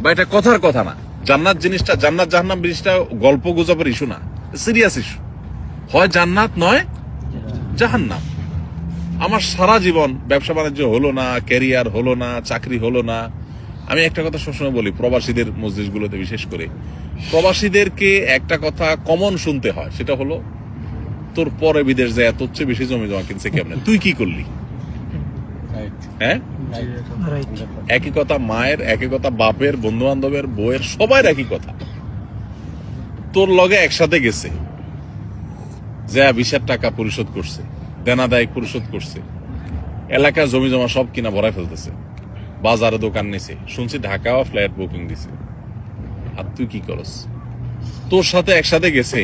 বা এটা কথার কথা না। জান্নাত জিনিসটা, জান্নাত জাহান্নাম জিনিসটা গল্প গুজবের ইস্যু না, সিরিয়াস ইস্যু। হয় জান্নাত নয় জাহান্নাম। আমার সারা জীবন ব্যবসা বাণিজ্য হলো না, ক্যারিয়ার হলো না, চাকরি হলো না। আমি একটা কথা সবসময় বলি, প্রবাসীদের মসজিদগুলোতে বিশেষ করে প্রবাসীদেরকে একটা কথা কমন শুনতে হয়, সেটা হলো তোর পরে বিদেশ যায় তোর চেয়ে বেশি জমি জমা কিনছে কেমনে, তুই কি করলি? হ্যাঁ, একই কথা মায়ের, একই কথা বাপের, বন্ধু বান্ধবের, বউয়ের, সবার একই কথা। তোর লগে একসাথে গেছে, যা 20,000 টাকা পরিশোধ করছে, দেনা দায় পরিশোধ করছে, এলাকার জমি জমা সব কিনা ভরাই ফেলতেছে, বাজারে দোকান নিছে, শুনছি ঢাকাও ফ্ল্যাট বুকিং দিছে। আর তুই কি করস? তোর সাথে একসাথে গেছে,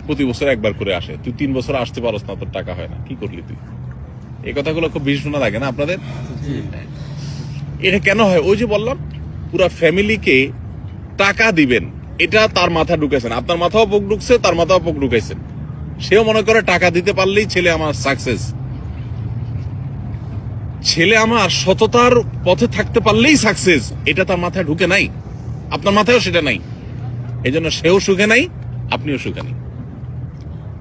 প্রতি বছর একবার করে আসে, তুই 3 বছর আসতে পারস না, তোর টাকা হয় না, কি করলি তুই? এই কথাগুলো খুব বেশি শোনা লাগে না আপনাদের? এটা কেন হয়? ওই যে বললাম, পুরা ফ্যামিলিকে টাকা দিবেন, এটা তার মাথা ঢুকেছেন, আপনার মাথাও পোক ঢুকছে, তার মাথাও পোক ঢুকাইছেন। সেও মনে করে টাকা দিতে পারলেই ছেলে আমার সাকসেস, ছেলে আমার সততার পথে থাকতে পারলেই সাকসেস। এটা তার মাথায় ঢুকে নাই, আপনার মাথায়ও সেটা নাই। এই জন্য সেও সুখে নাই, আপনিও সুখে নেই,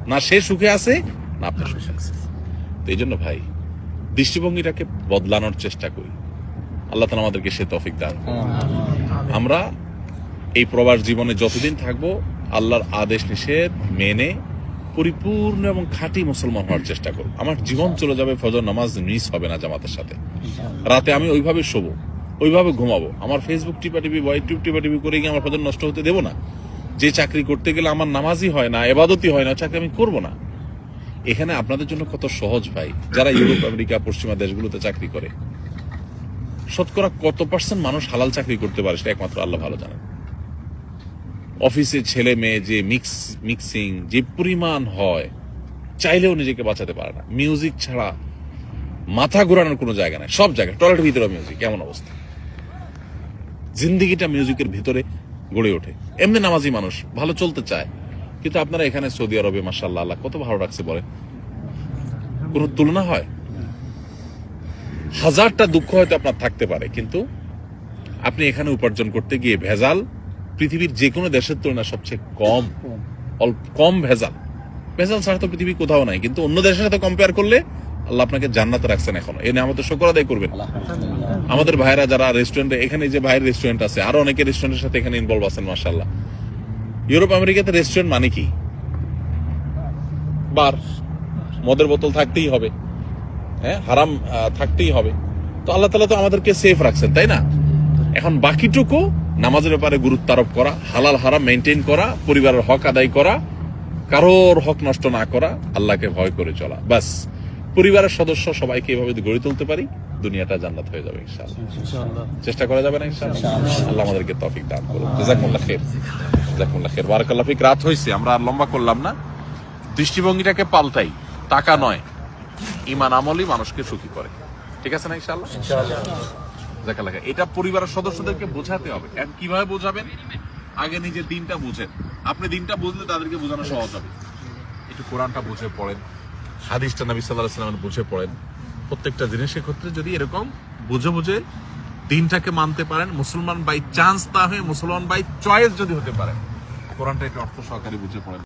না সে সুখে আছে না আপনার সুখে আছে। তো এই জন্য ভাই, দৃষ্টিভঙ্গিটাকে বদলানোর চেষ্টা করি। আল্লাহ তাআলা আমাদেরকে সে তৌফিক দান করুন। আমরা এই প্রবাস জীবনে যতদিন থাকবো, আল্লাহর আদেশ নিষেধ মেনে পরিপূর্ণ এবং খাঁটি মুসলমান হওয়ার চেষ্টা করব। আমার জীবন চলে যাবে, ফজর নামাজ মিস হবে না জামাতের সাথে, রাতে আমি ওইভাবে শোবো, ওইভাবে ঘুমাবো, আমার ফেসবুক টিপাটিপি বা ইউটিউব টিপাটিপি করে গিয়ে আমার ফজর নষ্ট হতে দেবো না। যে চাকরি করতে গেলে আমার নামাজই হয় না, ইবাদতই হয় না, চাকরি আমি করবো না। এখানে আপনাদের জন্য কত সহজ ভাই, যারা ইউরোপ, আমেরিকা, পশ্চিমা দেশগুলোতে চাকরি করে, শতকরা কত % মানুষ হালাল চাকরি করতে পারে সেটা একমাত্র আল্লাহ ভালো জানেন। অফিসে ছেলে মেয়ে যে মিক্সিং যে পরিমাণ হয়, চাইলেও নিজেকে বাঁচাতে পারে না। মিউজিক ছাড়া মাথা ঘোরানোর কোনো জায়গা নাই, সব জায়গায় টয়লেটের ভিতরে মিউজিক, কেমন অবস্থা? জিন্দিগিটা মিউজিকের ভিতরে গড়ে ওঠে। এমনি নামাজি মানুষ ভালো চলতে চায়, কিন্তু আপনারা এখানে সৌদি আরবে মাশাআল্লাহ আল্লাহ কত ভালো রাখছে বলেন, কোন তুলনা হয়? হাজারটা দুঃখ হয়তো আপনার থাকতে পারে, কিন্তু আপনি এখানে উপার্জন করতে গিয়ে ভেজাল পৃথিবীর যে কোনো দেশের তুলনায় সবচেয়ে কম ভেজাল। ভেজাল ছাড়া তো পৃথিবী কোথাও নাই, কিন্তু অন্য দেশের সাথে কম্পেয়ার করলে আল্লাহ আপনাকে জান্নাতে রাখছেন এখনো। এই নিয়ামতের শুকর আদায় করবেন। আমাদের ভাইরা যারা রেস্টুরেন্টে, এখানে যে ভাইয়ের রেস্টুরেন্ট আছে, আরো অনেকে রেস্টুরেন্টের সাথে এখানে ইনভলভ আছেন মাশাআল্লাহ। ইউরোপ আমেরিকাতে রেস্টুরেন্ট মানে কি? বার, মদের বোতল থাকতেই হবে, হ্যাঁ, হারাম থাকতেই হবে। তো আল্লাহ তাআলা তো আমাদেরকে সেফ রাখছেন, তাই না? এখন বাকিটুকু নামাজের ব্যাপারে গুরুত্ব আরোপ করা, হালাল হারাম মেনটেন করা, পরিবারের হক আদায় করা, কারোর হক নষ্ট না করা, আল্লাহকে ভয় করে চলা, বাস। পরিবারের সদস্য সবাইকে এভাবে যদি গড়ে তুলতে পারি, দুনিয়াটা জান্নাত হয়ে যাবে ইনশাআল্লাহ। চেষ্টা করা যাবে না ইনশাআল্লাহ? আল্লাহ আমাদেরকে তৌফিক দান করুন। জাযাকুমুল্লাহ খাইর, জাযাকুমুল্লাহ খাইর, বারাকাল্লাহ ফিক। রাত হইছে, আমরা আর লম্বা করলাম না। দৃষ্টিভঙ্গিটাকে পাল্টাই, টাকা নয়, ঈমান আমলই মানুষকে সুখী করে। ঠিক আছে না ইনশাআল্লাহ? জাযাকাল্লাহ খাইর। এটা পরিবারের সদস্যদেরকে বোঝাতে হবে। এখন কিভাবে বোঝাবেন? আগে নিজের দিনটা বুঝেন। আপনি দিনটা বুঝলে তাদেরকে বোঝানো সহজ হবে। একটু কোরআনটা বুঝে পড়েন, হাদিসটা নবী সাল্লাল্লাহু আলাইহি ওয়াসাল্লাম বুঝে পড়েন। প্রত্যেকটা জিনিসের ক্ষেত্রে যদি এরকম বুঝে দিনটাকে মানতে পারেন, মুসলমান বাই চান্স তা হয়ে মুসলমান বাই চয়েস যদি হতে পারেন, কোরআনটা একটু অর্থ সহকারে বুঝে পড়েন।